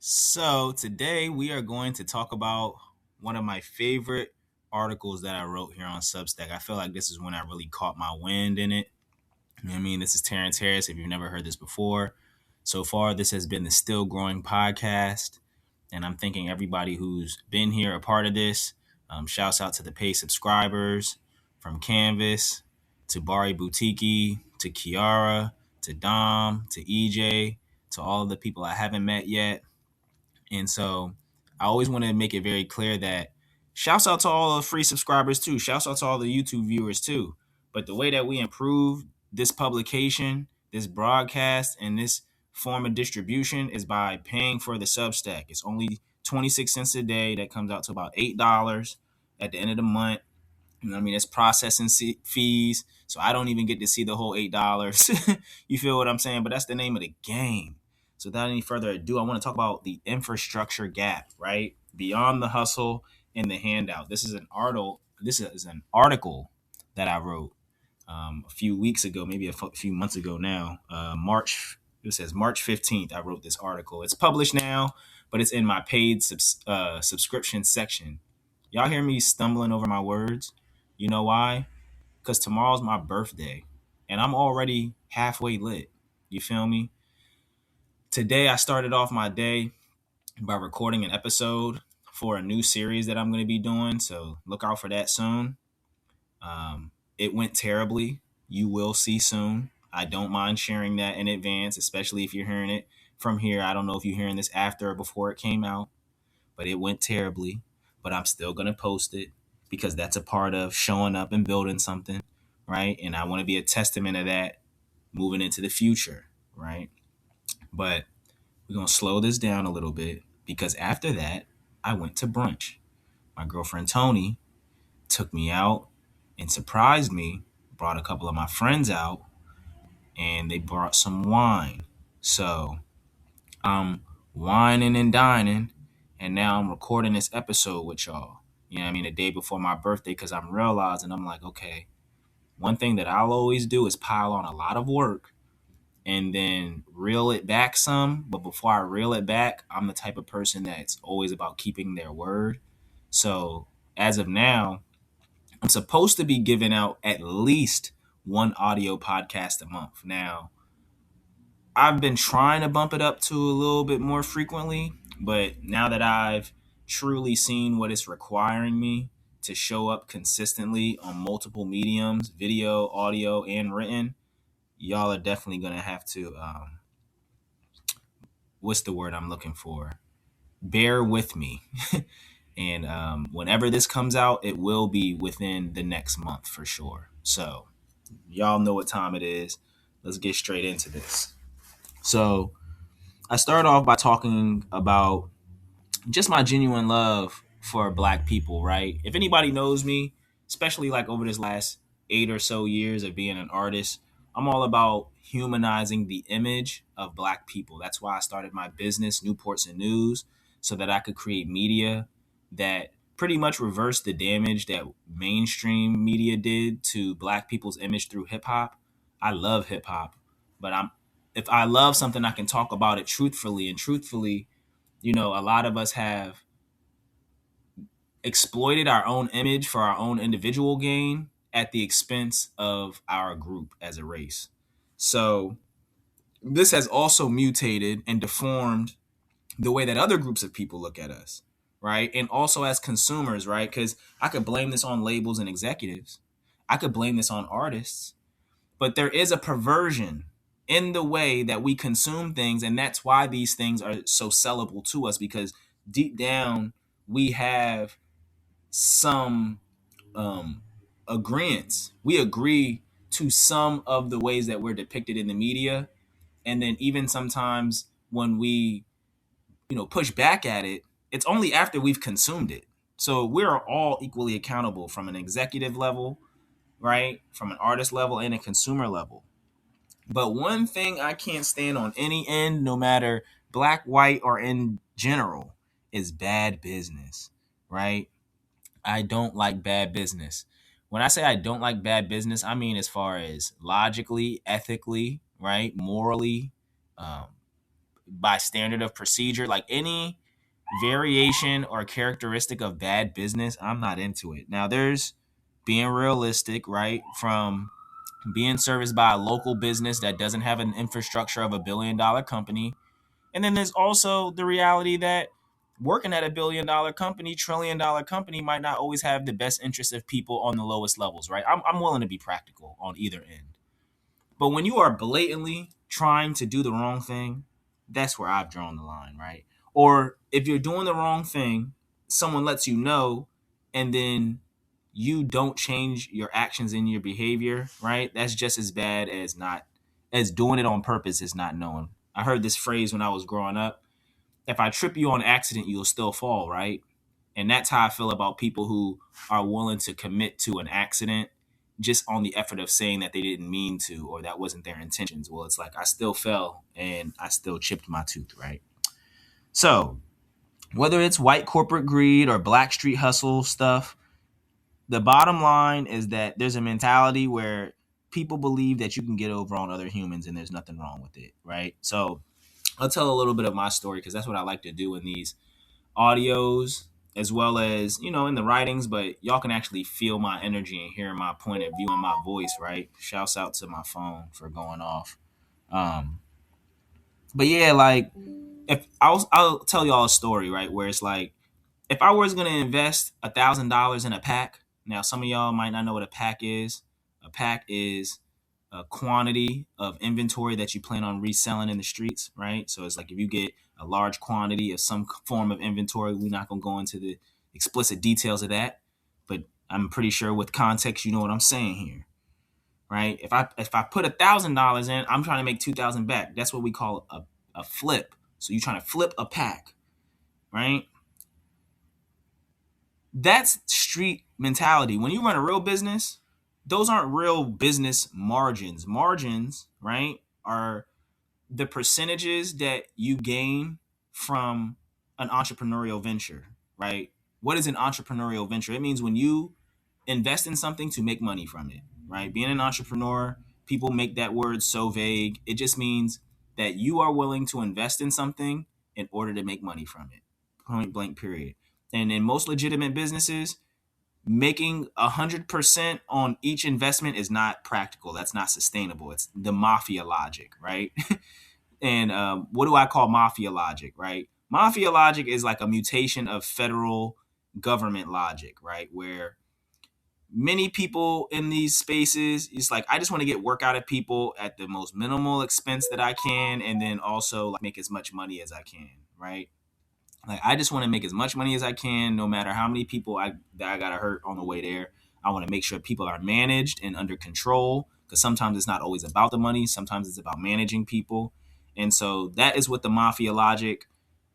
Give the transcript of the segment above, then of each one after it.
So today we are going to talk about one of my favorite articles that I wrote here on Substack. I feel like this is when I really caught my wind in it. You know what I mean? This is Terrence Harris. If you've never heard this before, so far this has been the Still Growing podcast, and I'm thanking everybody who's been here a part of this. Shouts out to the paid subscribers, from Canvas to Bari Boutique to Kiara to Dom to EJ to all the people I haven't met yet. And so I always want to make it very clear that shouts out to all the free subscribers too. Shouts out to all the YouTube viewers too. But the way that we improve this publication, this broadcast, and this form of distribution is by paying for the Substack. It's only 26 cents a day. That comes out to about $8 at the end of the month. You know what I mean? It's processing fees. So I don't even get to see the whole $8. You feel what I'm saying? But that's the name of the game. So without any further ado, I want to talk about the infrastructure gap, right? Beyond the hustle and the handout. This is an article. This is an article that I wrote a few weeks ago, maybe a few months ago now. March. It says March 15th. I wrote this article. It's published now, but it's in my paid subscription section. Y'all hear me stumbling over my words? You know why? Because tomorrow's my birthday, and I'm already halfway lit. You feel me? Today, I started off my day by recording an episode for a new series that I'm going to be doing. So look out for that soon. It went terribly. You will see soon. I don't mind sharing that in advance, especially if you're hearing it from here. I don't know if you're hearing this after or before it came out, but it went terribly. But I'm still going to post it because that's a part of showing up and building something, right? And I want to be a testament of that moving into the future, right? But we're going to slow this down a little bit because after that, I went to brunch. My girlfriend Toni took me out and surprised me, brought a couple of my friends out, and they brought some wine. So I'm whining and dining, and now I'm recording this episode with y'all. You know what I mean? The day before my birthday, because I'm realizing, I'm like, okay, one thing that I'll always do is pile on a lot of work and then reel it back some. But before I reel it back, I'm the type of person that's always about keeping their word. So as of now, I'm supposed to be giving out at least one audio podcast a month. Now, I've been trying to bump it up to a little bit more frequently, but now that I've truly seen what it's requiring me to show up consistently on multiple mediums, video, audio, and written, y'all are definitely going to have to, what's the word I'm looking for? Bear with me. And whenever this comes out, it will be within the next month for sure. So y'all know what time it is. Let's get straight into this. So I start off by talking about just my genuine love for Black people, right? If anybody knows me, especially like over this last 8 or so years of being an artist, I'm all about humanizing the image of Black people. That's why I started my business, Newports and News, so that I could create media that pretty much reversed the damage that mainstream media did to Black people's image through hip hop. I love hip hop, but if I love something, I can talk about it truthfully. And truthfully, a lot of us have exploited our own image for our own individual gain at the expense of our group as a race. So this has also mutated and deformed the way that other groups of people look at us, right? And also as consumers, right? Because I could blame this on labels and executives. I could blame this on artists. But there is a perversion in the way that we consume things, and that's why these things are so sellable to us, because deep down we have some agreements. We agree to some of the ways that we're depicted in the media, and then even sometimes when we push back at it, it's only after we've consumed it. So we're all equally accountable from an executive level, right, from an artist level and a consumer level. But one thing I can't stand on any end, no matter Black, white, or in general, is bad business, right? I don't like bad business. When I say I don't like bad business, I mean as far as logically, ethically, right, morally, um, by standard of procedure, like any variation or characteristic of bad business, I'm not into it. Now, there's being realistic, right? From being serviced by a local business that doesn't have an infrastructure of $1 billion company. And then there's also the reality that working at $1 billion company, $1 trillion company might not always have the best interest of people on the lowest levels, right? I'm willing to be practical on either end. But when you are blatantly trying to do the wrong thing, that's where I've drawn the line, right? Or if you're doing the wrong thing, someone lets you know, and then you don't change your actions and your behavior, right? That's just as bad as not as doing it on purpose is not knowing. I heard this phrase when I was growing up. If I trip you on accident, you'll still fall, right? And that's how I feel about people who are willing to commit to an accident just on the effort of saying that they didn't mean to or that wasn't their intentions. Well, it's like I still fell and I still chipped my tooth, right? So, whether it's white corporate greed or black street hustle stuff, the bottom line is that there's a mentality where people believe that you can get over on other humans and there's nothing wrong with it, right? So, I'll tell a little bit of my story because that's what I like to do in these audios as well as in the writings, but y'all can actually feel my energy and hear my point of view and my voice, right? Shouts out to my phone for going off. But yeah, like if I'll tell y'all a story, right, where it's like if I was going to invest $1,000 in a pack. Now some of y'all might not know what a pack is. A pack is a quantity of inventory that you plan on reselling in the streets, right? So it's like if you get a large quantity of some form of inventory, we're not going to go into the explicit details of that, but I'm pretty sure with context, you know what I'm saying here, right? If I put $1,000 in, I'm trying to make 2,000 back. That's what we call a flip. So you're trying to flip a pack, right? That's street mentality. When you run a real business, those aren't real business margins. Margins, right, are the percentages that you gain from an entrepreneurial venture, right? What is an entrepreneurial venture? It means when you invest in something to make money from it, right? Being an entrepreneur, people make that word so vague. It just means that you are willing to invest in something in order to make money from it. Point blank, period. And in most legitimate businesses, making 100% on each investment is not practical. That's not sustainable. It's the mafia logic, right? And what do I call mafia logic, right? Mafia logic is like a mutation of federal government logic, right? Where many people in these spaces, it's like, I just want to get work out of people at the most minimal expense that I can, and then also like make as much money as I can, right? Like I just want to make as much money as I can, no matter how many people I gotta hurt on the way there. I want to make sure people are managed and under control because sometimes it's not always about the money. Sometimes it's about managing people, and so that is what the mafia logic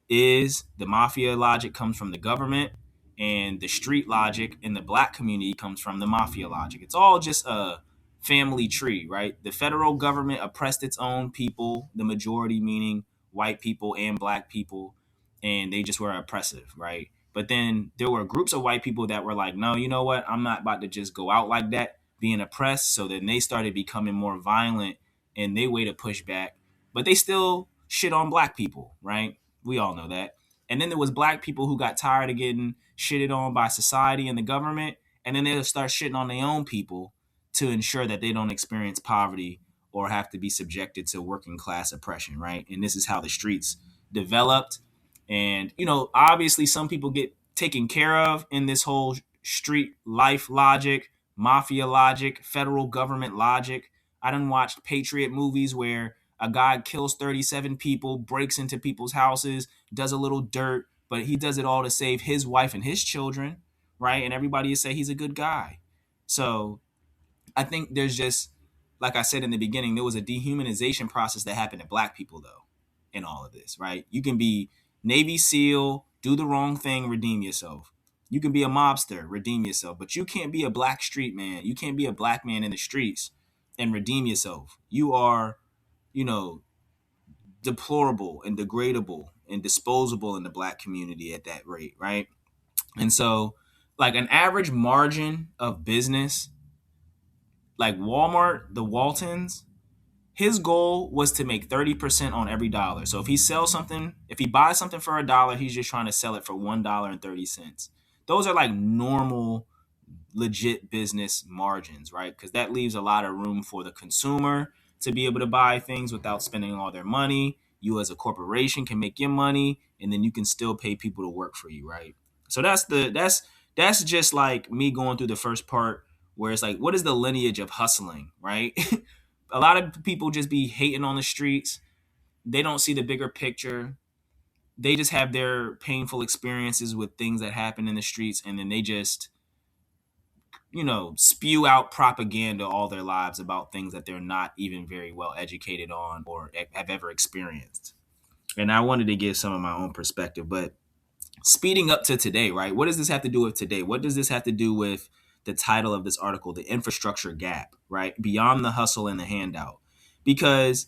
is. The mafia logic comes from the government, and the street logic in the black community comes from the mafia logic. It's all just a family tree, right? The federal government oppressed its own people, the majority meaning white people and black people, and they just were oppressive, right? But then there were groups of white people that were like, no, you know what? I'm not about to just go out like that, being oppressed. So then they started becoming more violent in their way to push back, but they still shit on black people, right? We all know that. And then there was black people who got tired of getting shitted on by society and the government, and then they'll start shitting on their own people to ensure that they don't experience poverty or have to be subjected to working class oppression, right? And this is how the streets developed. And, obviously some people get taken care of in this whole street life logic, mafia logic, federal government logic. I done watched Patriot movies where a guy kills 37 people, breaks into people's houses, does a little dirt, but he does it all to save his wife and his children, right? And everybody say he's a good guy. So I think there's just, like I said in the beginning, there was a dehumanization process that happened to black people, though, in all of this, right? You can be Navy SEAL, do the wrong thing, redeem yourself. You can be a mobster, redeem yourself, but you can't be a black street man. You can't be a black man in the streets and redeem yourself. You are, deplorable and degradable and disposable in the black community at that rate, right? And so, like an average margin of business, like Walmart, the Waltons, His goal was to make 30% on every dollar. So if he sells something, if he buys something for $1, he's just trying to sell it for $1.30. Those are like normal, legit business margins, right? Because that leaves a lot of room for the consumer to be able to buy things without spending all their money. You as a corporation can make your money, and then you can still pay people to work for you, right? So that's just like me going through the first part where it's like, what is the lineage of hustling, right? A lot of people just be hating on the streets. They don't see the bigger picture. They just have their painful experiences with things that happen in the streets, and then they just, spew out propaganda all their lives about things that they're not even very well educated on or have ever experienced. And I wanted to give some of my own perspective, but speeding up to today, right? What does this have to do with today? What does this have to do with the title of this article, The Infrasturcture Gap, right? Beyond the hustle and the handout. Because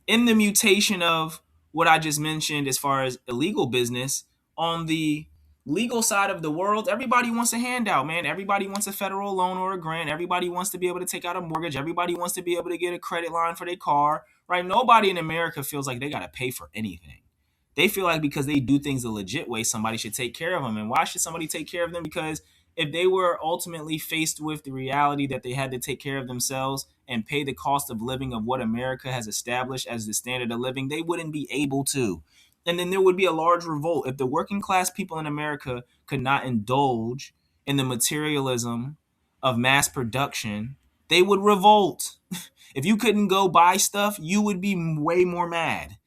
in the mutation of what I just mentioned as far as illegal business, on the legal side of the world, everybody wants a handout, man. Everybody wants a federal loan or a grant. Everybody wants to be able to take out a mortgage. Everybody wants to be able to get a credit line for their car, right? Nobody in America feels like they got to pay for anything. They feel like because they do things a legit way, somebody should take care of them. And why should somebody take care of them? Because if they were ultimately faced with the reality that they had to take care of themselves and pay the cost of living of what America has established as the standard of living, they wouldn't be able to. And then there would be a large revolt. If the working class people in America could not indulge in the materialism of mass production, they would revolt. If you couldn't go buy stuff, you would be way more mad.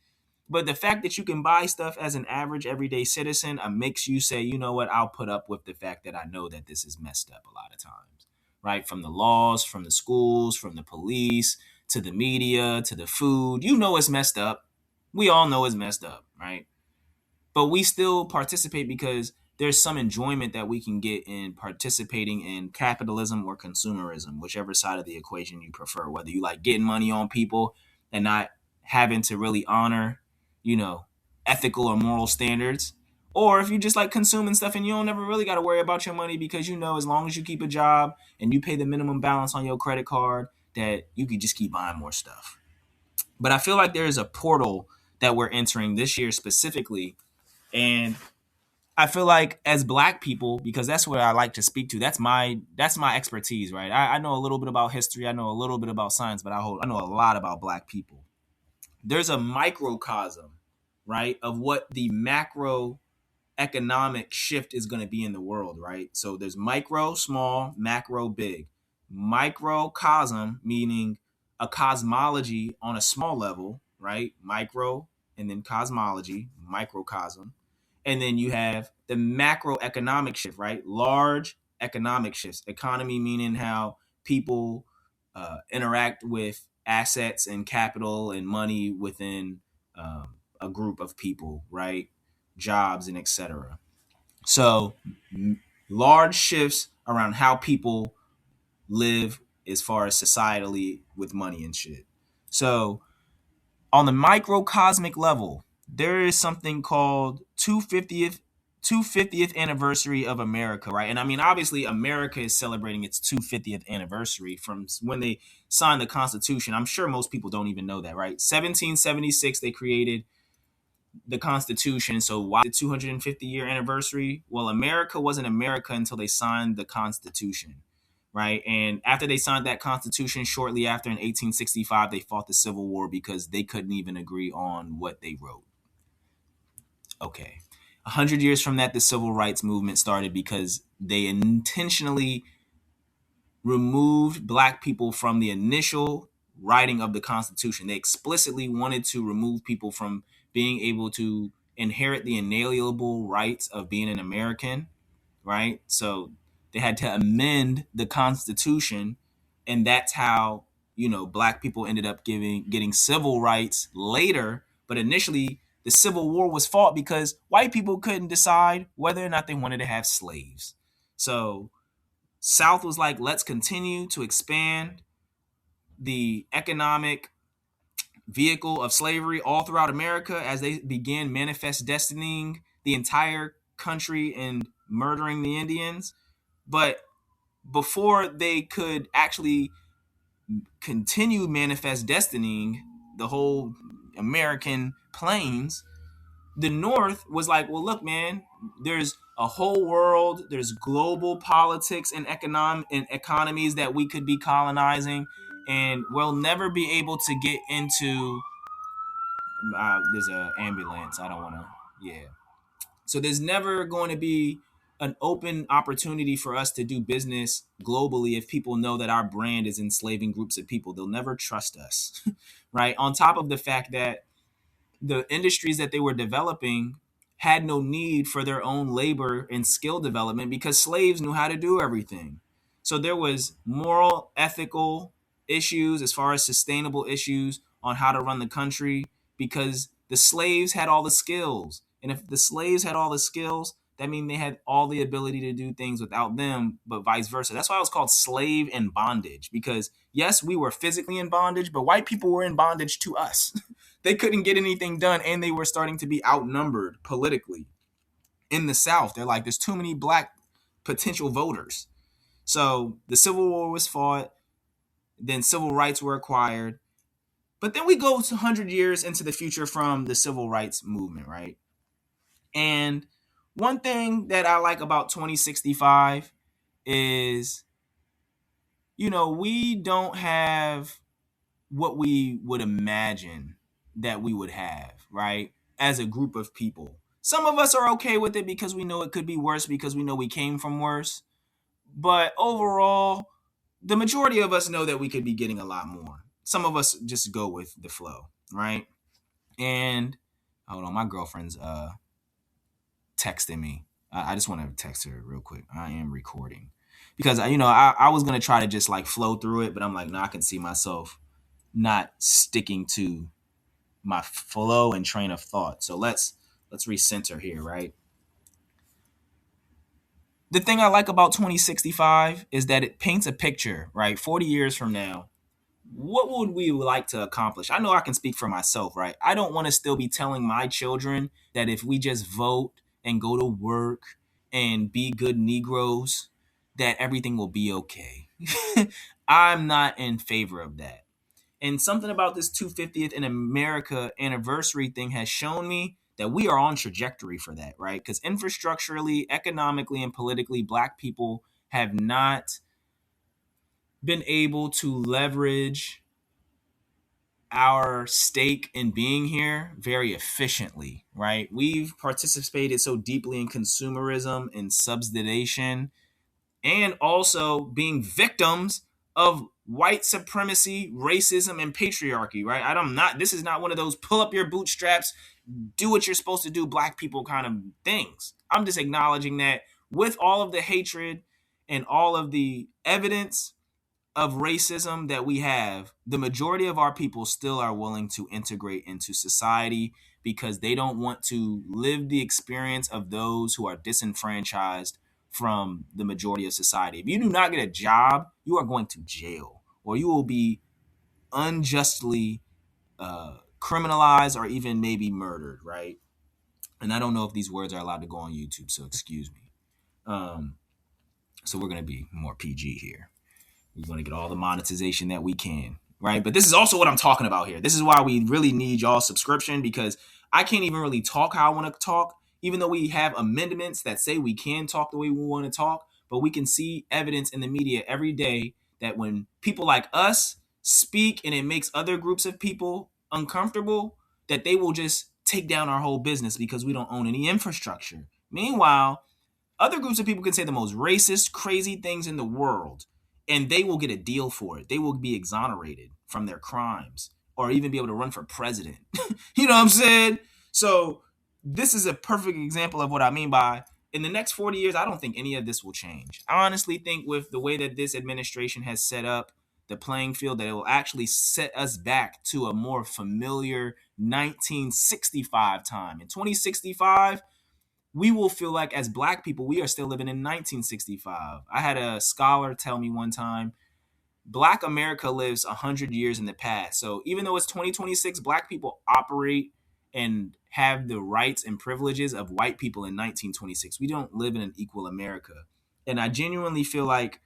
But the fact that you can buy stuff as an average everyday citizen makes you say, you know what, I'll put up with the fact that I know that this is messed up a lot of times, right? From the laws, from the schools, from the police, to the media, to the food. You know it's messed up. We all know it's messed up, right? But we still participate because there's some enjoyment that we can get in participating in capitalism or consumerism, whichever side of the equation you prefer, whether you like getting money on people and not having to really honor, ethical or moral standards, or if you just like consuming stuff and you don't ever really got to worry about your money because as long as you keep a job and you pay the minimum balance on your credit card, that you can just keep buying more stuff. But I feel like there is a portal that we're entering this year specifically, and I feel like as Black people, because that's what I like to speak to. That's my expertise, right? I know a little bit about history. I know a little bit about science, but I know a lot about Black people. There's a microcosm, right, of what the macro economic shift is going to be in the world, right? So there's micro, small, macro, big. Microcosm meaning a cosmology on a small level, right? Micro, and then cosmology, microcosm. And then you have the macroeconomic shift, right? Large economic shifts. Economy meaning how people interact with assets and capital and money within a group of people, right? Jobs and etc. So large shifts around how people live as far as societally with money and shit. So on the microcosmic level, there is something called 250th anniversary of America, right? And I mean, obviously, America is celebrating its 250th anniversary from when they signed the Constitution. I'm sure most people don't even know that, right? 1776, they created the Constitution. So why the 250-year anniversary? Well, America wasn't America until they signed the Constitution, right? And after they signed that Constitution, shortly after in 1865, they fought the Civil War because they couldn't even agree on what they wrote. Okay. 100 years from that, the Civil Rights Movement started because they intentionally removed Black people from the initial writing of the Constitution. They explicitly wanted to remove people from being able to inherit the inalienable rights of being an American, right? So they had to amend the Constitution, and that's how, Black people ended up getting civil rights later. But initially, the Civil War was fought because white people couldn't decide whether or not they wanted to have slaves. So South was like, let's continue to expand the economic vehicle of slavery all throughout America as they began manifest destinying the entire country and murdering the Indians. But before they could actually continue manifest destinying, the whole American plains, the North was like, well, look, man, there's a whole world, there's global politics and economies that we could be colonizing, and we'll never be able to get into. There's an ambulance. I don't want to. Yeah. So there's never going to be an open opportunity for us to do business globally if people know that our brand is enslaving groups of people. They'll never trust us, right? On top of the fact that the industries that they were developing had no need for their own labor and skill development because slaves knew how to do everything. So there was moral, ethical issues as far as sustainable issues on how to run the country because the slaves had all the skills. And if the slaves had all the skills, that means they had all the ability to do things without them, but vice versa. That's why it was called slave and bondage because, yes, we were physically in bondage, but white people were in bondage to us. They couldn't get anything done, and they were starting to be outnumbered politically. In the South, they're like, there's too many black potential voters. So the Civil War was fought, then civil rights were acquired. But then we go to 100 years into the future from the civil rights movement, right? And one thing that I like about 2065 is, we don't have what we would imagine that we would have, right? As a group of people. Some of us are okay with it because we know it could be worse because we know we came from worse. But overall, the majority of us know that we could be getting a lot more. Some of us just go with the flow, right? And hold on, my girlfriend's texting me. I just want to text her real quick. I am recording because I was gonna try to just like flow through it, but I'm like, no, I can see myself not sticking to my flow and train of thought. So let's recenter here, right? The thing I like about 2065 is that it paints a picture, right? 40 years from now, what would we like to accomplish? I know I can speak for myself, right? I don't want to still be telling my children that if we just vote and go to work and be good Negroes, that everything will be okay. I'm not in favor of that. And something about this 250th in America anniversary thing has shown me that we are on trajectory for that, right? Because infrastructurally, economically, and politically, Black people have not been able to leverage our stake in being here very efficiently, right? We've participated so deeply in consumerism and subsidization and also being victims of white supremacy, racism, and patriarchy, right? This is not one of those pull up your bootstraps, do what you're supposed to do, Black people kind of things. I'm just acknowledging that with all of the hatred and all of the evidence of racism that we have, the majority of our people still are willing to integrate into society because they don't want to live the experience of those who are disenfranchised from the majority of society. If you do not get a job, you are going to jail or you will be unjustly criminalized or even maybe murdered, right? And I don't know if these words are allowed to go on YouTube, so excuse me. So we're going to be more PG here. We want to get all the monetization that we can, right? But this is also what I'm talking about here. This is why we really need y'all subscription because I can't even really talk how I want to talk, even though we have amendments that say we can talk the way we want to talk. But we can see evidence in the media every day that when people like us speak and it makes other groups of people uncomfortable, that they will just take down our whole business because we don't own any infrastructure. Meanwhile, other groups of people can say the most racist, crazy things in the world, and they will get a deal for it. They will be exonerated from their crimes or even be able to run for president. You know what I'm saying? So this is a perfect example of what I mean by in the next 40 years, I don't think any of this will change. I honestly think with the way that this administration has set up the playing field, that it will actually set us back to a more familiar 1965 time. In 2065, we will feel like as Black people, we are still living in 1965. I had a scholar tell me one time, Black America lives 100 years in the past. So even though it's 2026, Black people operate and have the rights and privileges of white people in 1926. We don't live in an equal America. And I genuinely feel like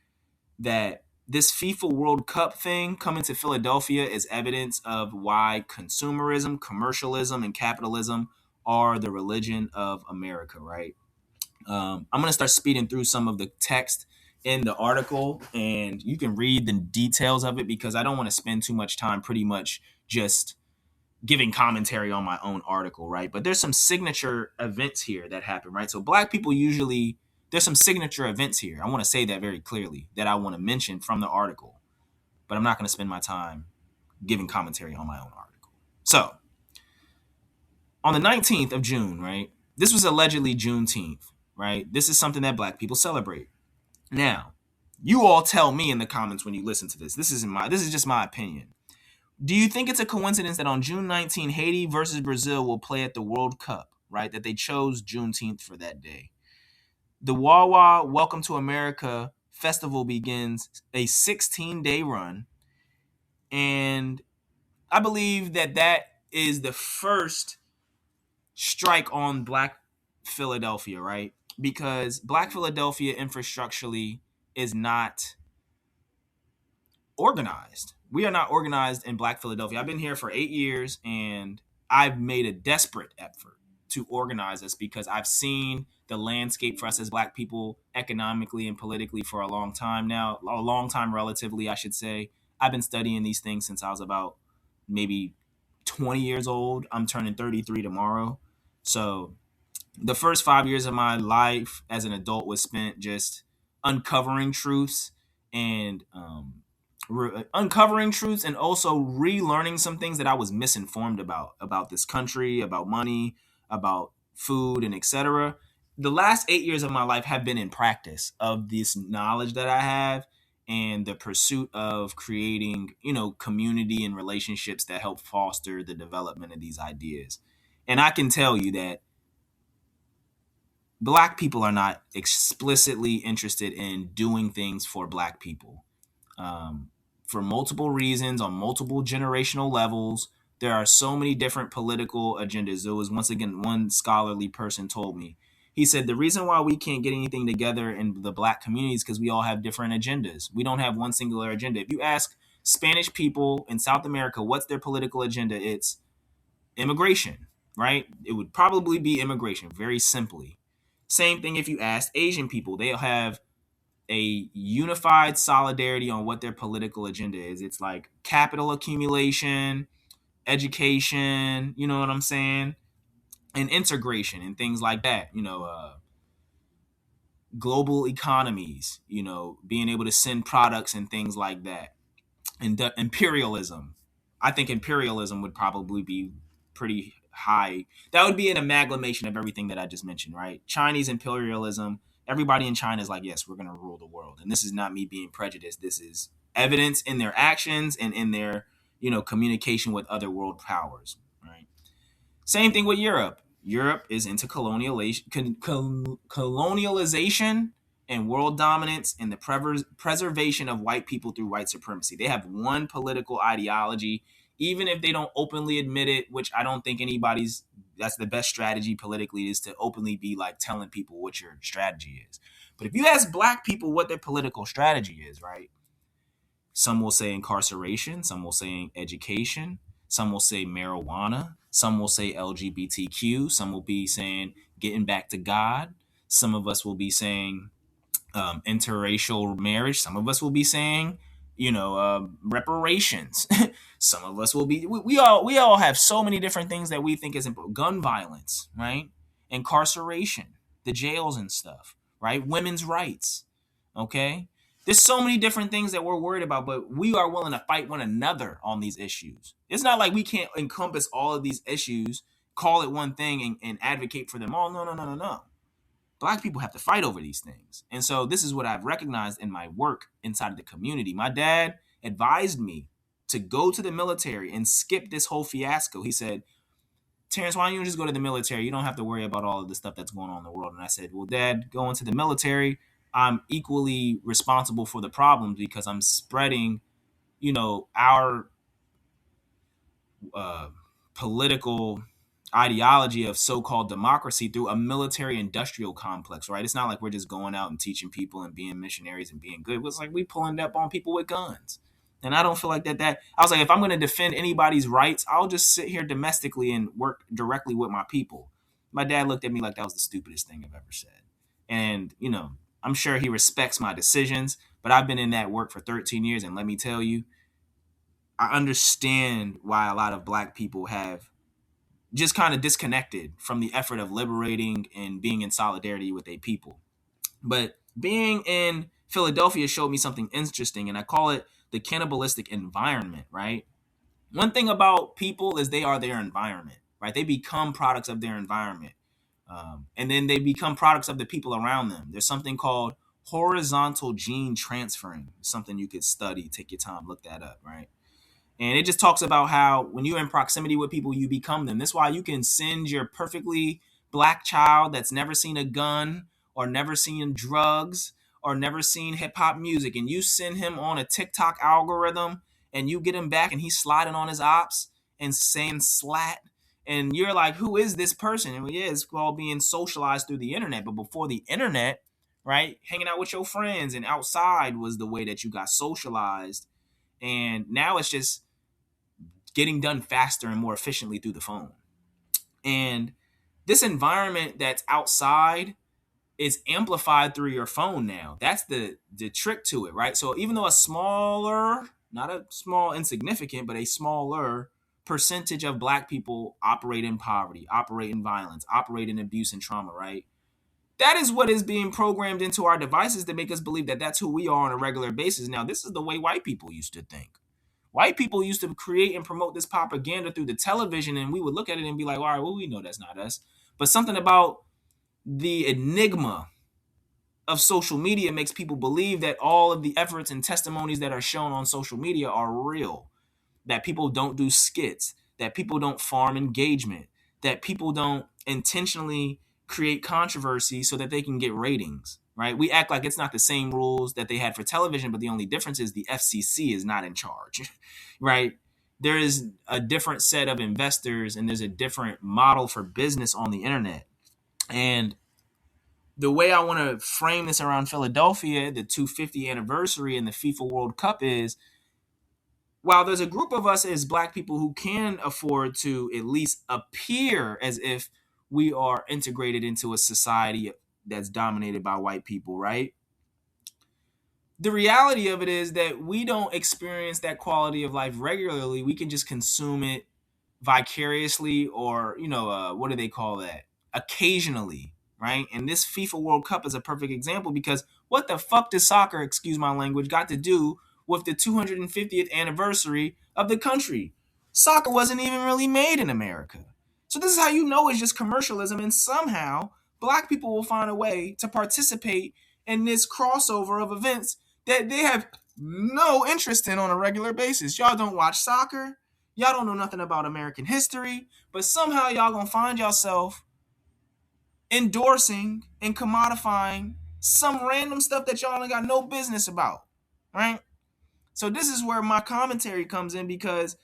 that this FIFA World Cup thing coming to Philadelphia is evidence of why consumerism, commercialism, and capitalism are the religion of America, right? I'm going to start speeding through some of the text in the article, and you can read the details of it because I don't want to spend too much time pretty much just giving commentary on my own article, right? But there's some signature events here that happen, right? So black people usually, there's some signature events here. I want to say that very clearly that I want to mention from the article, but I'm not going to spend my time giving commentary on my own article. So on the 19th of June, right? This was allegedly Juneteenth, right? This is something that black people celebrate. Now, you all tell me in the comments when you listen to this. This is just my opinion. Do you think it's a coincidence that on June 19, Haiti versus Brazil will play at the World Cup, right? That they chose Juneteenth for that day. The Wawa Welcome to America festival begins a 16-day run, and I believe that that is the first strike on Black Philadelphia, right? Because Black Philadelphia infrastructurally is not organized. We are not organized in Black Philadelphia. I've been here for 8 years, and I've made a desperate effort to organize us because I've seen the landscape for us as Black people economically and politically for a long time now, a long time relatively, I should say. I've been studying these things since I was about maybe 20 years old. I'm turning 33 tomorrow. So the first 5 years of my life as an adult was spent just uncovering truths and uncovering truths and also relearning some things that I was misinformed about this country, about money, about food, and etc. The last 8 years of my life have been in practice of this knowledge that I have and the pursuit of creating, community and relationships that help foster the development of these ideas. And I can tell you that Black people are not explicitly interested in doing things for Black people. For multiple reasons, on multiple generational levels, there are so many different political agendas. There was, once again, one scholarly person told me, he said, the reason why we can't get anything together in the Black community is because we all have different agendas. We don't have one singular agenda. If you ask Spanish people in South America, what's their political agenda? It's immigration, right? It would probably be immigration, very simply. Same thing if you ask Asian people. They'll have a unified solidarity on what their political agenda is. It's like capital accumulation, education, you know what I'm saying? And integration and things like that. Global economies, being able to send products and things like that. And imperialism. I think imperialism would probably be pretty high. That would be an amalgamation of everything that I just mentioned, right? Chinese imperialism. Everybody in China is like, yes, we're going to rule the world. And this is not me being prejudiced. This is evidence in their actions and in their, communication with other world powers, right? Same thing with Europe. Europe is into colonialization and world dominance and the preservation of white people through white supremacy. They have one political ideology, even if they don't openly admit it, which I don't think that's the best strategy politically, is to openly be like telling people what your strategy is. But if you ask Black people what their political strategy is, right? Some will say incarceration, some will say education, some will say marijuana, some will say LGBTQ, some will be saying getting back to God. Some of us will be saying interracial marriage. Some of us will be saying, reparations. Some of us will be. We all have so many different things that we think is important. Gun violence, right? Incarceration, the jails and stuff, right? Women's rights. Okay, there's so many different things that we're worried about, but we are willing to fight one another on these issues. It's not like we can't encompass all of these issues, call it one thing, and advocate for them all. No. Black people have to fight over these things. And so this is what I've recognized in my work inside of the community. My dad advised me to go to the military and skip this whole fiasco. He said, Terrence, why don't you just go to the military? You don't have to worry about all of the stuff that's going on in the world. And I said, well, Dad, going to the military, I'm equally responsible for the problems because I'm spreading, our political ideology of so-called democracy through a military industrial complex, right? It's not like we're just going out and teaching people and being missionaries and being good. It's like we pulling up on people with guns. And I don't feel like that I was like, if I'm going to defend anybody's rights, I'll just sit here domestically and work directly with my people. My dad looked at me like that was the stupidest thing I've ever said. And, I'm sure he respects my decisions, but I've been in that work for 13 years. And let me tell you, I understand why a lot of black people have just kind of disconnected from the effort of liberating and being in solidarity with their people. But being in Philadelphia showed me something interesting, and I call it the cannibalistic environment, right? One thing about people is they are their environment, right? They become products of their environment. And then they become products of the people around them. There's something called horizontal gene transferring, something you could study, take your time, look that up, right? And it just talks about how when you're in proximity with people, you become them. That's why you can send your perfectly black child that's never seen a gun or never seen drugs or never seen hip hop music, and you send him on a TikTok algorithm and you get him back and he's sliding on his ops and saying slat. And you're like, who is this person? And yeah, it's all being socialized through the internet. But before the internet, right, hanging out with your friends and outside was the way that you got socialized. And now it's just getting done faster and more efficiently through the phone. And this environment that's outside is amplified through your phone now. That's the trick to it, right? So even though a smaller, not a small insignificant, but a smaller percentage of black people operate in poverty, operate in violence, operate in abuse and trauma, right? That is what is being programmed into our devices to make us believe that that's who we are on a regular basis. Now, this is the way white people used to think. White people used to create and promote this propaganda through the television, and we would look at it and be like, all right, well, we know that's not us. But something about the enigma of social media makes people believe that all of the efforts and testimonies that are shown on social media are real, that people don't do skits, that people don't farm engagement, that people don't intentionally create controversy so that they can get ratings, right? We act like it's not the same rules that they had for television, but the only difference is the FCC is not in charge, right? There is a different set of investors and there's a different model for business on the internet. And the way I want to frame this around Philadelphia, the 250th anniversary and the FIFA World Cup is, while there's a group of us as black people who can afford to at least appear as if we are integrated into a society that's dominated by white people, right? The reality of it is that we don't experience that quality of life regularly. We can just consume it vicariously or, what do they call that? Occasionally, right? And this FIFA World Cup is a perfect example because what the fuck does soccer, excuse my language, got to do with the 250th anniversary of the country? Soccer wasn't even really made in America. So this is how you know it's just commercialism, and somehow black people will find a way to participate in this crossover of events that they have no interest in on a regular basis. Y'all don't watch soccer. Y'all don't know nothing about American history, but somehow y'all gonna find yourself endorsing and commodifying some random stuff that y'all ain't got no business about, right? So this is where my commentary comes in, because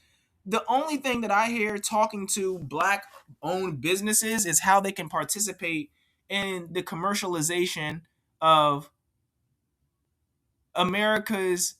the only thing that I hear talking to black-owned businesses is how they can participate in the commercialization of America's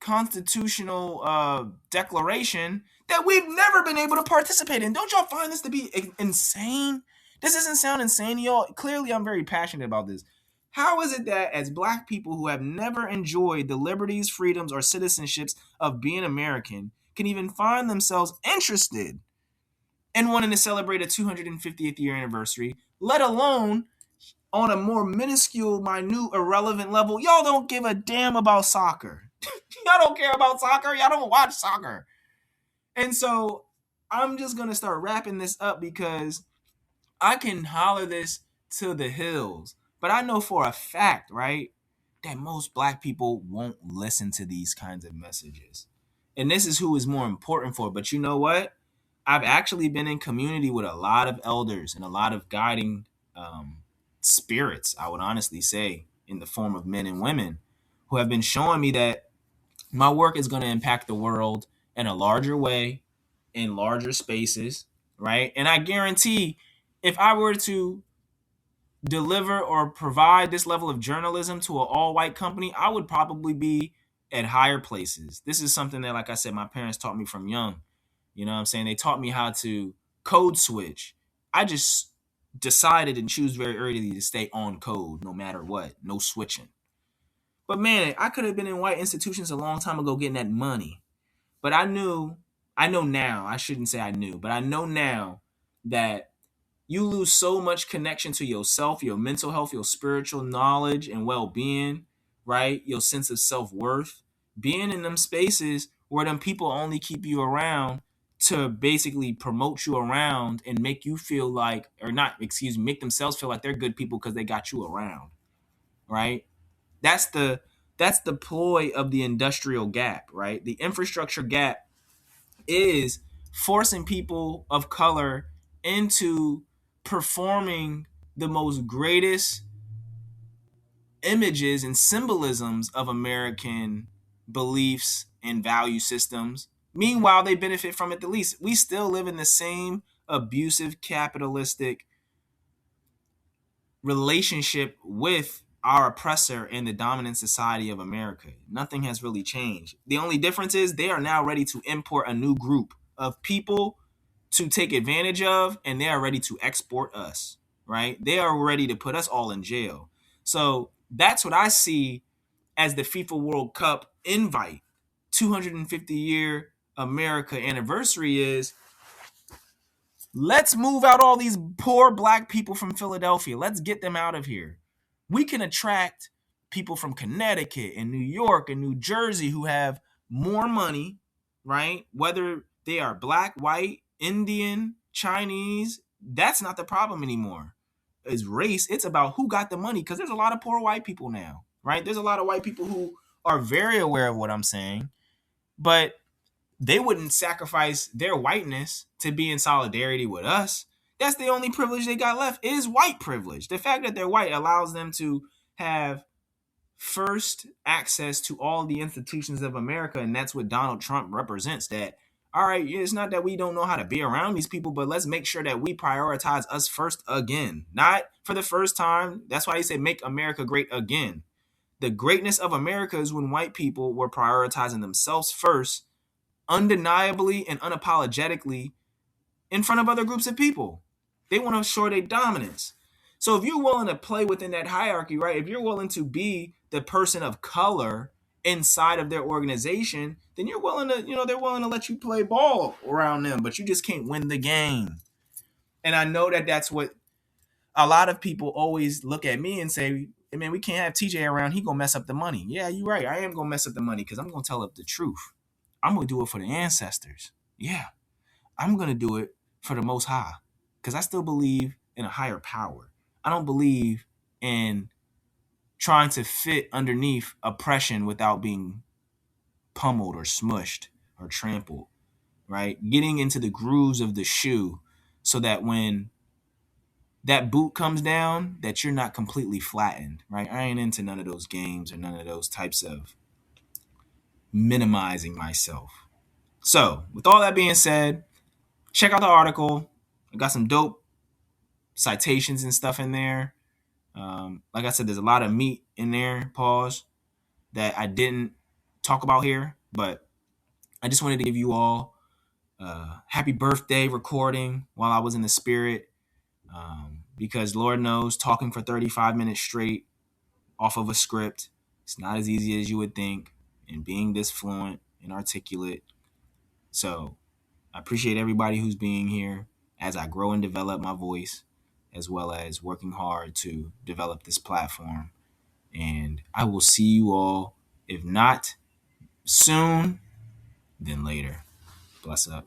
constitutional declaration that we've never been able to participate in. Don't y'all find this to be insane? This doesn't sound insane to y'all. Clearly, I'm very passionate about this. How is it that as black people who have never enjoyed the liberties, freedoms, or citizenships of being American can even find themselves interested in wanting to celebrate a 250th year anniversary, let alone on a more minuscule, minute, irrelevant level? Y'all don't give a damn about soccer. Y'all don't care about soccer. Y'all don't watch soccer. And so I'm just going to start wrapping this up because I can holler this to the hills, but I know for a fact, right, that most black people won't listen to these kinds of messages. And this is who is more important for. But you know what? I've actually been in community with a lot of elders and a lot of guiding spirits, I would honestly say, in the form of men and women who have been showing me that my work is going to impact the world in a larger way, in larger spaces, right? And I guarantee if I were to deliver or provide this level of journalism to an all-white company, I would probably be at higher places. This is something that, like I said, my parents taught me from young. You know what I'm saying? They taught me how to code switch. I just decided and choose very early to stay on code no matter what. No switching. But man, I could have been in white institutions a long time ago getting that money. But I know now, I shouldn't say I knew, but I know now that you lose so much connection to yourself, your mental health, your spiritual knowledge and well-being, right? Your sense of self-worth. Being in them spaces where them people only keep you around to basically promote you around and make you feel like, or not, excuse me, make themselves feel like they're good people because they got you around, right? That's the ploy of the industrial gap, right? The infrastructure gap is forcing people of color into performing the most greatest images and symbolisms of American beliefs and value systems. Meanwhile, they benefit from it the least. We still live in the same abusive, capitalistic relationship with our oppressor in the dominant society of America. Nothing has really changed. The only difference is they are now ready to import a new group of people to take advantage of, and they are ready to export us, right? They are ready to put us all in jail. So that's what I see as the FIFA World Cup invite. 250-year America anniversary is, let's move out all these poor black people from Philadelphia. Let's get them out of here. We can attract people from Connecticut and New York and New Jersey who have more money, right? Whether they are black, white, Indian, Chinese, that's not the problem anymore. It's race. It's about who got the money, because there's a lot of poor white people now, right? There's a lot of white people who are very aware of what I'm saying, but they wouldn't sacrifice their whiteness to be in solidarity with us. That's the only privilege they got left, is white privilege. The fact that they're white allows them to have first access to all the institutions of America, and that's what Donald Trump represents. That, all right, it's not that we don't know how to be around these people, but let's make sure that we prioritize us first again. Not for the first time. That's why he said make America great again. The greatness of America is when white people were prioritizing themselves first, undeniably and unapologetically, in front of other groups of people. They want to show their dominance. So if you're willing to play within that hierarchy, right? If you're willing to be the person of color inside of their organization, then you're willing to, they're willing to let you play ball around them, but you just can't win the game. And I know that that's what a lot of people always look at me and say, hey, man, we can't have TJ around. He gonna mess up the money. Yeah, you're right. I am gonna mess up the money because I'm gonna tell up the truth. I'm going to do it for the ancestors. Yeah, I'm going to do it for the Most High, because I still believe in a higher power. I don't believe in trying to fit underneath oppression without being pummeled or smushed or trampled, right? Getting into the grooves of the shoe so that when that boot comes down, that you're not completely flattened, right? I ain't into none of those games or none of those types of minimizing myself. So, with all that being said, check out the article. I got some dope citations and stuff in there. Like I said, there's a lot of meat in there, pause, that I didn't talk about here. But I just wanted to give you all happy birthday recording while I was in the spirit. Because Lord knows, talking for 35 minutes straight off of a script, it's not as easy as you would think. And being this fluent and articulate. So I appreciate everybody who's being here as I grow and develop my voice, as well as working hard to develop this platform. And I will see you all, if not soon, then later. Bless up.